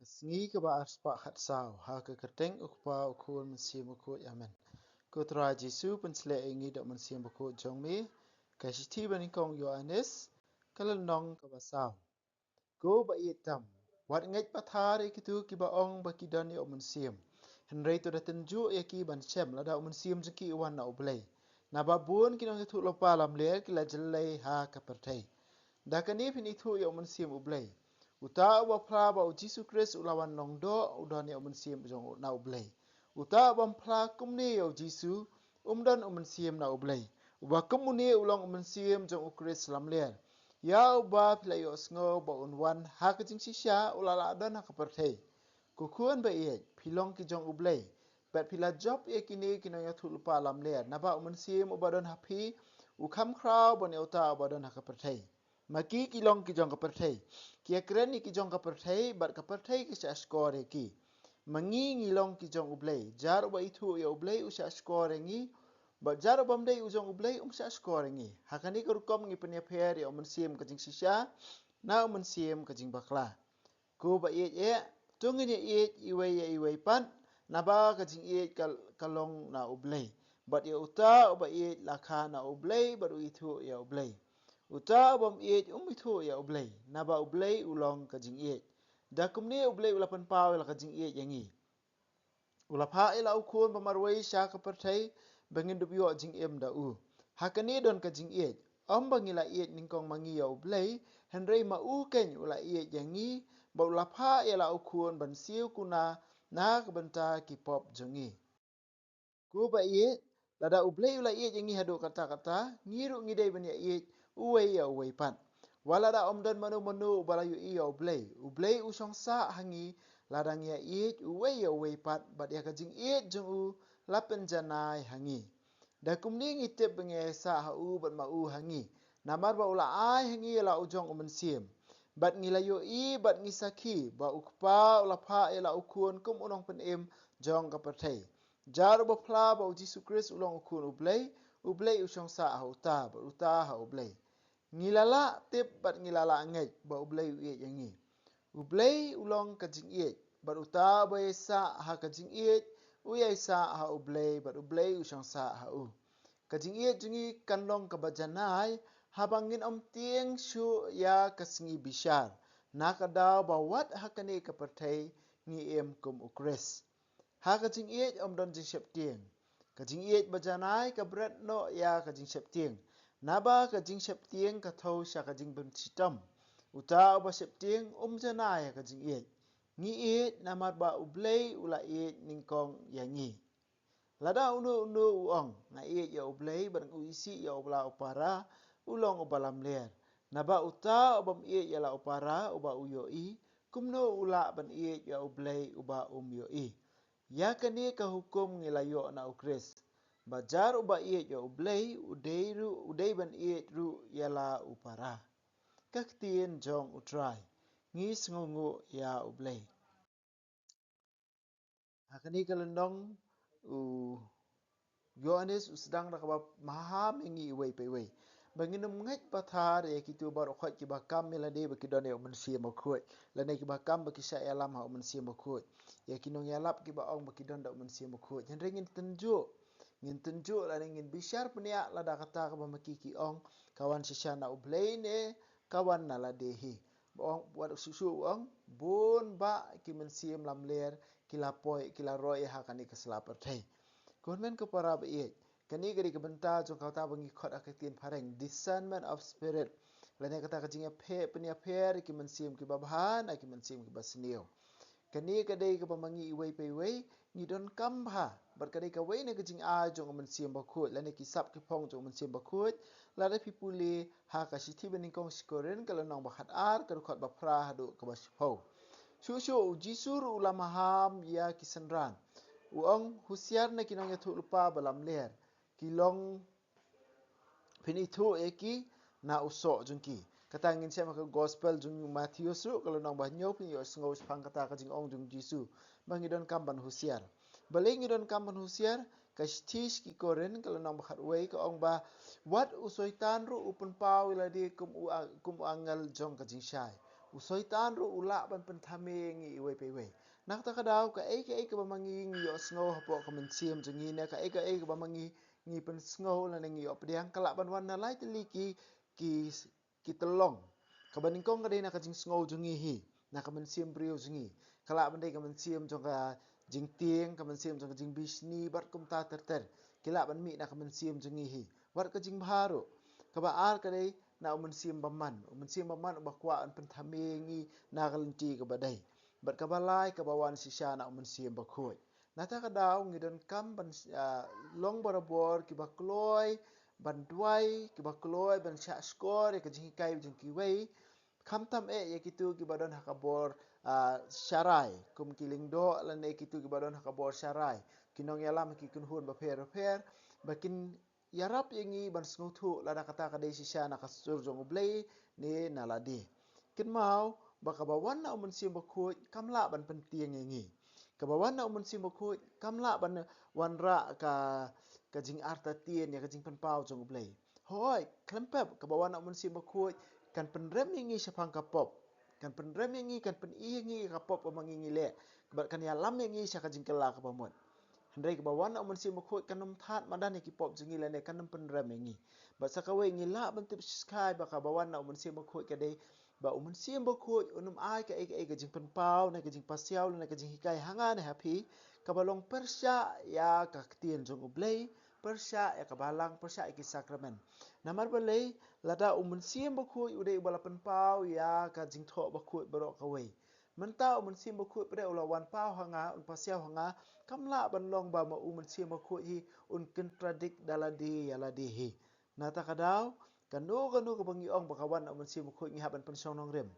Sngi ke ba aspa khat sao ha ke keteng ukpa ukul mensim ukut amen. Kutra Jesu pensle ingi dok mensim ukut jong mi ke siti bani kong Yohanes kalal nong ke ba sao. Go ba itam wat ngej pathari kitu ki ba ong ba kidan yo mensim. Henry to daten ju ya ki ban chem la da mensim jeki wan na oblei. Na ba bun kinong tu lopa lam le ki la jelai ha ka pertai. Da kani pini tu yo mensim oblei. Uta wa phla ba Jesu Christ ulawan nong do udan ya mensim jong na oblei. Uta bam phla kumni yo Jesu umdan mensim na oblei. Uba kumuni ulang mensim jong Christ lam le. Ya uba pla yo sngo ba unwan ha ka jing sisha ulala dan ha ka pertai. Kukuan ba ye pilong ki jong oblei. Bet pila job ye kini kinong ya tu lupa lam le. Naba mensim ubadan happy ukam kraw bon ya uta ubadan ha ka pertai. Maki kilong ki jong kaperthai. Kia kreni ki jong kaperthai, bat kaperthai ki sa skore ki. Mangi ngilong ki jong ublei. Jar ba itu ya ublei usa skore ngi. Bat jar ba mdei ujong ublei sa skore ngi. Hakani kerukom ngi penya pher ya mensim ka jing sisha, na mensim ka jing bakla. Ku ba ye tungin ye iwei pan na ba ka jing ye kalong na ublei. Bat ya uta ba ye lakha na ublei bat itu ya ublei. Uta bom iej itu ya ublei. Naba ublei ulong ka jing iej. Da kumni ublei ulapan pau ila ka jing iej yangi. Ulapha ila ukun pamarwai sya ka pertai bangin dubyo jing im da u. Hakani don ka jing iej. Om bangila iej ningkong mangi ya ublei. Henry ma u keny ula iej yangi. Ba ulapha ila ukun ban siu kuna na kabenta ki pop jongi. Ku ba iej. Lada ublei ula iej yangi hadu kata-kata. Ngiru ngidai bani iej. Uwei ya uwei pan. Walada omdan manu balayu iya ublei. Ublei usong sa hangi ladang ya iej uwei ya uwei pat bat ya kajing iej jong u lapen janai hangi. Da kumni ngitip bengi sa ha u bat ma u hangi. Namar ba ula ai hangi la ujong umensim. Bat ngilayu i bat ngisaki ba ukpa ula pa ila ukun kum unong penim jong kapertai. Jaru ba pla ba Jesu Christ ulong ukun ublei. Ublei usong sa ha uta ba uta ha ublei. Ngilala tip bat ngilala ngej ba ublei uiej yangi. Ublei ulong kajing iej bat uta ba sa ha kajing iej uyai sa ha ublei bat ublei usang sa ha u. Kajing iej jungi kanlong kabajanai habangin om tieng shu ya kasingi bishar. Nakadaw ba wat hakani kapertai ngi em kum ukres. Ha kajing iej om don jing syap tieng. Kajing iej bajanai kabret no ya kajing syap tieng. Naba ka jing syap tieng ka thau sya ka jing bem chitam. Uta ba syap tieng janai ka jing iej. Ngi iej namat ba ublei ula iej ningkong yangi. Lada unu uong na iej ya ublei ban uisi ya ubla upara ulong ubalam ler. Naba uta ubam iej ya la upara uba uyo i kumno ula ban iej ya ublei uba yo i. Ya kani ka hukum ngilayo na ukris. Bajar uba iet ya ublei udai ban iet ru yala upara. Kaktien jong utrai. Ngis ngungu ya ublei. Hakani kalendong u Yohanes sedang nak maham ingi iwei pewei. Banginum ngaj pathar ya kitu bar khot ki bakam melade bakidon ya mensia makut. Lane ki bakam bakisya alam ha mensia makut. Ya kinong yalap ki baong bakidon dak mensia makut. Jan ringin tenjuk. Ngin tunjuk la ngin bishar penia la da kata ka bamaki ki ong kawan sishana ublei ne kawan na la dehi. Ong buat susu ong bun ba ki mensim lam ler kila poi kila roy ha kani keslaper thai. Konmen ko para ba iet. Kani gari ke benta jong kata bangi khot akatin pareng discernment of spirit. Lane kata ka jinga phe penia pher ki mensim ki babhan ki mensim ki basnio. Kani kadai ka pamangi iwei pe iwei ni don kambha bar kadai ka wei ne ka jing a jong mensim bakut lane ki sap ki phong jong mensim bakut la da pipuli ha ka sithi bening kong sikoren kala nong bakhat ar ka khot ba phra hadu ka baspo. Shushu jisur ulama ham ya kisanran. Uong husiar na kinong ya lupa balam ler. Kilong pinitu eki na usok jungki. Kata ngin siya maka gospel jung Matthew su kalau nang banyo pin yo sngau pang kata ka jing ong jung Jisu. Bangidon kamban husiar. Baling idon kamban husiar ka stish ki koren kalau nang bakhat wei ka ong ba wat usoitan ru upun pau ila di kum angal jong ka jing syai. Usoitan ru ulak ban pentame ngi iwe pewe. Nak ta kadau ka ai ka bamangi ngi yo sngo hapo ka mensiam jengi ne ka ai ka bamangi ngi pen sngo la ngi op diang kalak ban wan na lai teliki ki telong. Ka baning kong ka dei na ka jing sngo jengi hi. Na ka mensiam brio jengi. Kalak ban dei ka mensiam jong ka jing tieng ka mensiam jong ka jing bisni bat kum ta ter. Kilak ban mi na ka mensiam jengi hi. Wat ka jing baharu. Ka ba ar ka dei na mensiam baman bakwa an pentame ngi na galenti ka badai. Bat ka balai ka bawan sisya na mensiam bakhoi. Nata ka daw ngi don kam ban long barabor ki bakloi ban duai ki bakloi ban sya skor ka jing kai jing ki wei kam tam ye kitu ki badon hakabor syarai kum kiling do lan e kitu ki badon hakabor syarai kinong yalam ki kun hun ba pher bakin yarap yengi ban snuthu lada kata kadai sisya na kasur jong blei ni naladi kin mau bakabawan na mensiam bakhoi kamla ban penting yengi kabawan na mensiam bakhoi kamla ban wanra ka jing arta tien ya ka jing penpau jong blei hoi klempep kabawan na mensiam bakhoi kan penrem yengi syapang kapop kan penrem yengi kan pen yengi kapop pamangi le kan ya lam yengi syaka jing kala kapamot Hendai ke bawah nak mensi mukut kanam that madan ni kipop jengi lene kanam penram yengi. Ba sakawe ngi la bentip sky ba ka bawah nak mensi mukut kadai ba mensi mukut unum ai ka ai ka jing penpau na ka jing pasiau na ka jing hikai hanga na happy ka balong persya ya ka ktien jong ublei persya ya ka balang persya ki sakramen. Namar balai lada mensi mukut udai bala penpau ya ka jing tho bakut barok kawai. Mentau mensim bakut pada ulawan pau hanga un pasiau hanga kamla banlong ba ma mensim bakut hi un kontradik daladi yaladi hi. Nata kadau kanu ka bangi ong bakawan na mensim bakut ngi haban pensong nong rem.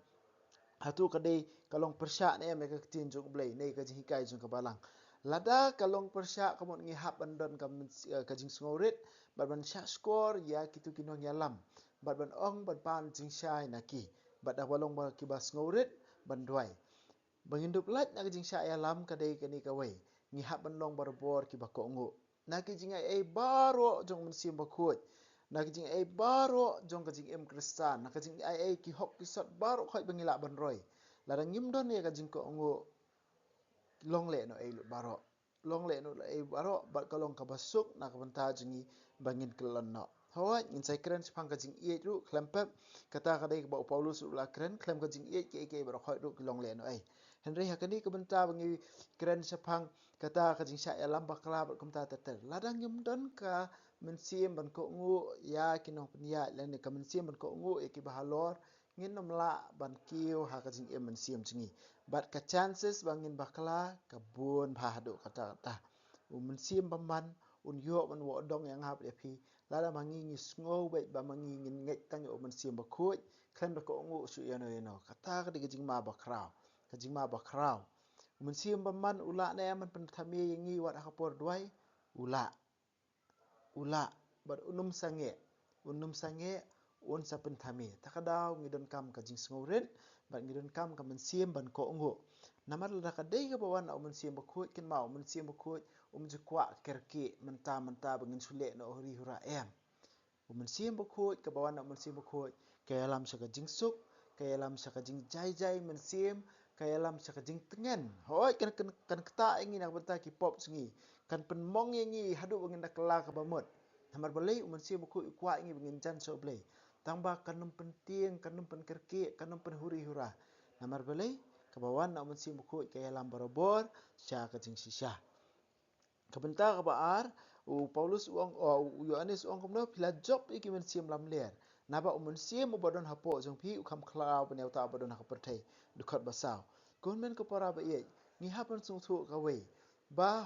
Hatu kadai kalong persyak ne mereka ketin jong blai nei ka jing hikai jong kabalang. Lada kalong persyak kamot ngi haban don ka jing sngorit ban syak skor ya kitu kinong yalam. Ban ong ban pan jing syai naki. Bat dah walong ba kibas sngorit ban duai. Bangindup lat nak jing syak yalam kadai kani kawai. Ngi hab banlong barbor ki bakok ngu. Nak jing ai baro jong mensim bakut. Nak jing ai baro jong ka jing em kristan. Nak jing ai ki hok ki sot baro khoi bangila ban roy. Ladang ngim don ya ka jing ko ngu long le no ai baro. Long le no ai baro bat kalong ka basuk nak banta jingi bangin kelon no. Hawat ngin sai kren sepang ka jing ie ru klempep kata kadai ka ba Paulus ula kren klem ka jing ie ke baro khoi ru long le no ai. Henry hakani ke benta bangi keren sepang kata ka jing syak yalam bakla bat kumta teter. Ladang yum don ka mensim ban ko ngu ya kinong penia lan ka mensim ban ko ngu e ki bahalor ngin nomla ban kiu ha ka jing em mensim jingi. Bat ka chances bangin bakla ka bun bahadu kata. Mensim baman un yo ban wo dong yang hap ya pi lada mangi ngi sngo bet ba mangi ngin nget tang yo mensim bakut klen ba ko ngu su yano kata ka jing ma bakrau kajing ma bakrau mensiam baman ula ne man pentami yengi wat hakapor duai ula bar unum sange un sa pentami takadau ngidon kam kajing sngoret bat ngidon kam ka mensiam ban ko ngo namar la ka dei ka bawan au mensiam bakut kin mau mensiam bakut jekwa kerki menta bangin sule no huri hura em mensiam bakut ka bawan au mensiam bakut kaya lam sa kajing suk kaya lam sa kajing jai mensiam kaya lam sa kajing tengen hoi kan keta ingi nak benta ki pop singi kan penmong ingi hadu bangin dak kela ka bamot namar balai mensiam bakut kwa ingi bangin jan so blai tamba kanum penting kanum pen kerki kanum pen huri hura namar balai ka bawan au mensiam bakut kaya lam barabor sya kajing sisya kabenta ka baar Paulus uang Yohanes uang kumno pila job iki mensiam lam ler naba mensiam ubadon hapo jong pi ukam klau beneu ta ubadon hakapertai dukot basau gonmen ko para ba ye ngi hapan sung thu ka we ba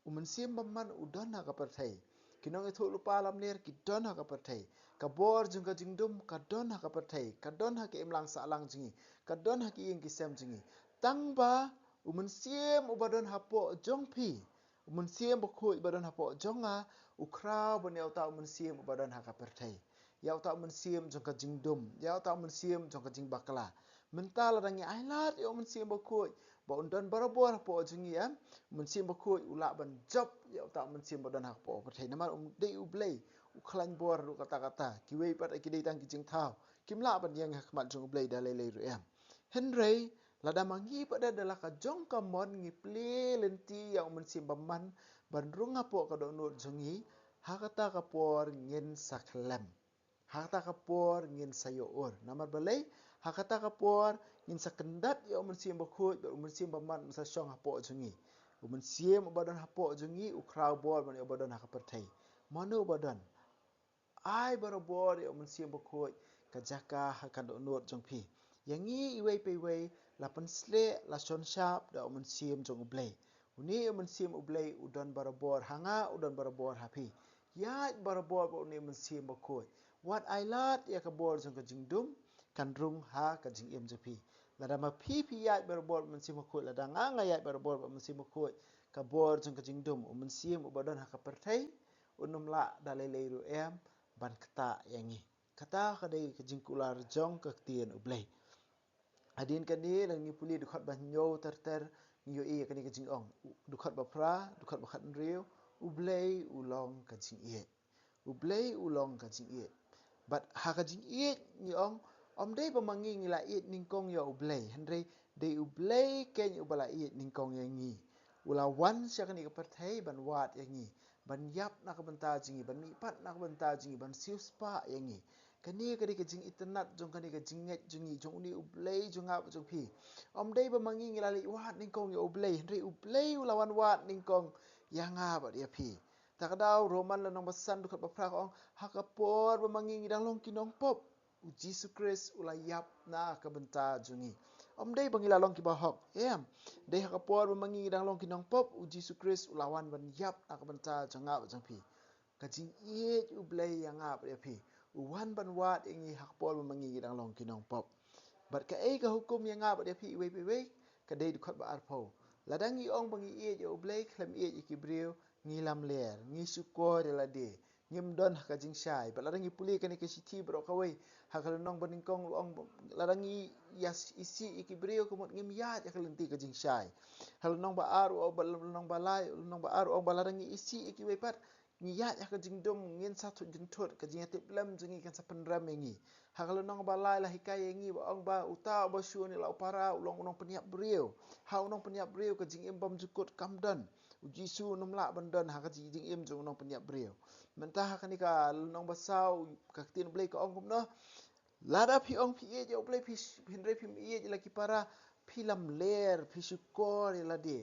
mensiam baman udon hakapertai kinong itu lupa lam ler ki don hakapertai ka bor jong ka jingdum ka don hakapertai ka don hak imlang salang jingi ka don hak ing kisem jingi tangba mensiam ubadon hapo jong pi mensiam bakut ubadon hapo jonga ukrau beneu ta mensiam ubadon hakapertai yau tak mensiam jong ka jingdum yau tak mensiam jong ka jing bakla mental rangi ailat yo mensiam bakut ba undon barabor po jingi ya mensiam bakut ula ban job yau tak mensiam badan hak po pertai namar dei ublei uklan bor kata-kata kiwei pat ki dei tang ki jing thau kimla ban yang khmat jong blai dalai ruem henry lada mangi pada adalah ka jong ka mon ngi ple lenti yang mensim baman ban runga po ka do nur jongi hakata ka por ngin saklem hakata ka por ngin sayoor namar balai hakata ka por ngin sakendat yang mensim bakut mensim baman sa syong hapo jongi mensim badan hapo jongi ukrau bor man badan hakapertai manu badan ai barabor yang mensim bakut kajaka hakan do nur jong pi yang ni iwei pe wei la pensle la son sharp da mensim jong ublei uni mensim ublei udon barabor hanga udon barabor hapi ya barabor bo ni mensim bakut wat ai lat ya ka bor jong ka jingdum kan rung ha ka jing em jepi la da ma pi pi ya barabor mensim bakut la da nga ya barabor mensim bakut ka bor jong ka jingdum mensim ubadon ha ka pertai unum la dalai ru em ban kata yang ni kata kadai ka jingkular jong ka tien ublei adin kani lang ni puli dukhat ban nyo ter nyo e kani ka jing ong dukhat ba pra dukhat ba khat riu ublei ulong ka jing e ublei ulong ka jing e but ha ka jing e ni ong dei ba mangi ngila e ningkong yo ublei hendrei dei ublei ken ubala e ningkong yang ni ula wan sya kani ka perthai ban wat yang ni ban yap nak benta jingi ban mi pat nak benta jingi ban siu spa yang ni kani kani ka jing internet jong kani ka jinget jingi jong uni ublei jong ap jong pi dei ba mangi ngilali wat ningkong yo ublei hendrei ublei ulawan wat ningkong yang apa dia pi takdau roman lanong basan dukat bapra ong hakapor ba mangi ngidang long kinong pop Jesus Christ ula yap na ka benta jungi dei bangila long ki bahok dei hakapor ba mangi ngidang long kinong pop Jesus Christ ulawan ban yap na ka benta jangap jang pi kajing ye ublei yang apa dia pi uwan ban wat ingi hakpol mangi dang long kinong pop bat ka ka hukum yang ngap dia pi we ka dei dukhat ba arpo ladang i ong bangi e je ublei klem e ki brio ngi lam ler ngi suko de la de ngim don ka jing shai bat ladang i puli ka ni ka siti bro ka we ha ka nong baning kong ong ladang i yas isi ki brio ko ngim ya ja ka lenti ka jing shai hal nong ba aru o ba nong ba lai nong ba aru o ba ladang i isi ki we pat ngiat ya ka jingdom ngin satu jentut ka jinga tip lam jingi kan sapen ram ngi ha kalau nong balai lah hikai ngi ba ong ba uta ba shu ni lau para ulong unong peniap brio ha unong peniap brio ka jing bam jukut kamdan uji su num la bandan ha ka jing im jong unong peniap brio mentah ka ni ka nong basau ka tin blai ka ong kumno lada pi ong pi e je blai pi hindre pi e je laki para pilam ler pi syukor la de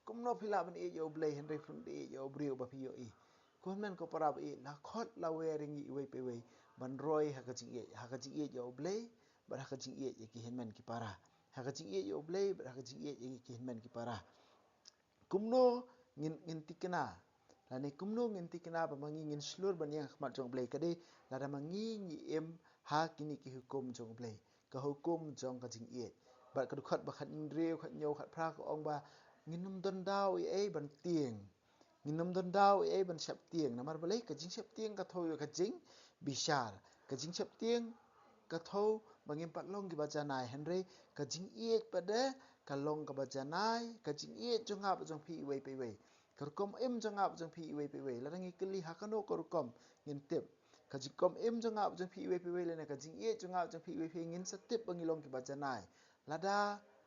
kumno pila ban e je blai hindre pi e je brio ba pi yo e Kuman ko para ba na khot la wearing i we pe we ban roi ha ka jing e yo blei ba ha ka jing e ki henmen ki para ha ka jing e yo blei ba ha ka jing e ki henmen ki para kumno ngin tikna la ne kumno ngin tikna ba mangi ngin slur ban yang khmat jong blei ka de la da mangi ngi em ha kini ki hukum jong blei ka hukum jong ka jing e ba ka khot ba khat ndreu khat nyo khat pra ko ong ba nginum don dau e ban tieng Minum don dau ban sep tieng namar balai ka jing sep tieng ka thoi ka jing bishar ka jing sep tieng ka thau bangim pat long ki bajanai henry ka jing iet pada ka long ka bajanai ka jing iet jong ap jong pi we pe we ka kom em jong ap jong pi we pe we la ngi kli ha kano ko kom ngin tip ka jing kom em jong ap jong pi we pe we le na ka jing iet jong ap jong pi we pe ngin setip bangi long ki bajanai lada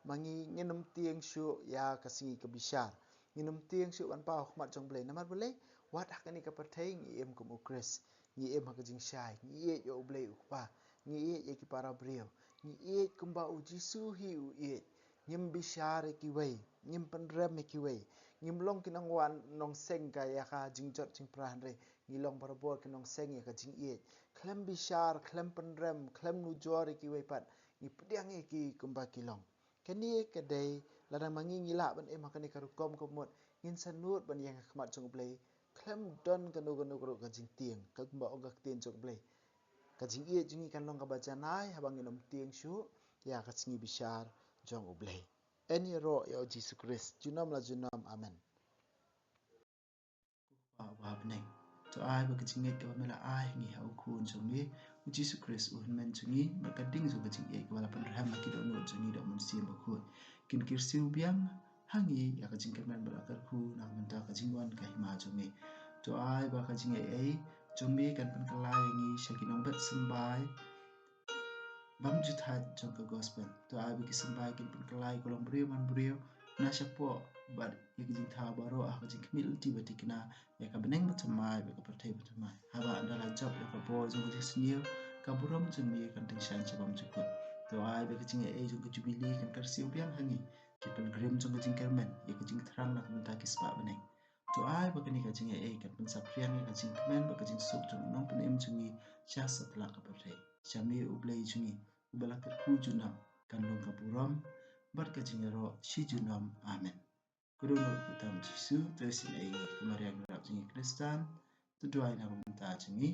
mangi nginum tieng shu ya ka singi ka bishar nginum tieng shu ban pa khmat jong blei namar blei wat hakani ka perthai ngi em kum ukris ngi em ha ka jing shai ngi e yo blei ukpa ngi e ki para brio ngi e kumba u jisu hi u e ngim bishar ki wei ngim pandram ki wei ngim long ki nang wan nong seng ka ya ka jing jot jing pran re ngi long parabor ki nong seng ya ka jing e klem bishar klem pandram klem nu jor ki wei pat ngi pdiang e ki kumba ki long kani ka dei ladang mangi ngila ban em hakani karukom komot ngin sanut ban yang khmat jong blei klem don kanu ka jing tieng ka kumba ong ka tien jong blei ka jing e jingi kan long ka bajanai habang nginom tieng shu ya ka singi bishar jong blei eni ro ya Jesus Christ junam la junam amen wa bnei to ai ba ka jing e ka mela ai ngi ha ukun jong mi Jesus Christ u men jingi ba ka ding zo ka jing e ka wala pan raham ki do no jingi do mun sim ba khu kin kirsiu biang hangi ya ka jing kerman ba ka khu na menta ka jing wan ka hima jong mi to ai ba ka jing e jong mi kan pan ka lai ngi shakinong bet sambai bam juthat jong ka gospel to abi ki sambai kin pun kelai kolong brio man brio na syapo bar ya ki jing tha baro ah ka jing kmil ti batikna ya ka beneng betamai be ka pertai betamai haba andala job ya ka bo jong ka senior ka burom jong mi kan ting shan chabam jukut to ai be ka jing e jong ka jubilee kan kar siu biang hangi ki pen grim jong ka jing kermen ya ka jing thrang na kan ta ki spa beneng to ai ba ka ni ka jing e kan pen sapriang ka jing kemen ba ka jing suk jong nong pen em jong ni cha satla ka pertai chami ublei jong ni balak junam kan long kapuram bar ka jingero shi junam amen kudono utam jisu tersin ai kemariang rap jingi kristan tu doai na rumta jingi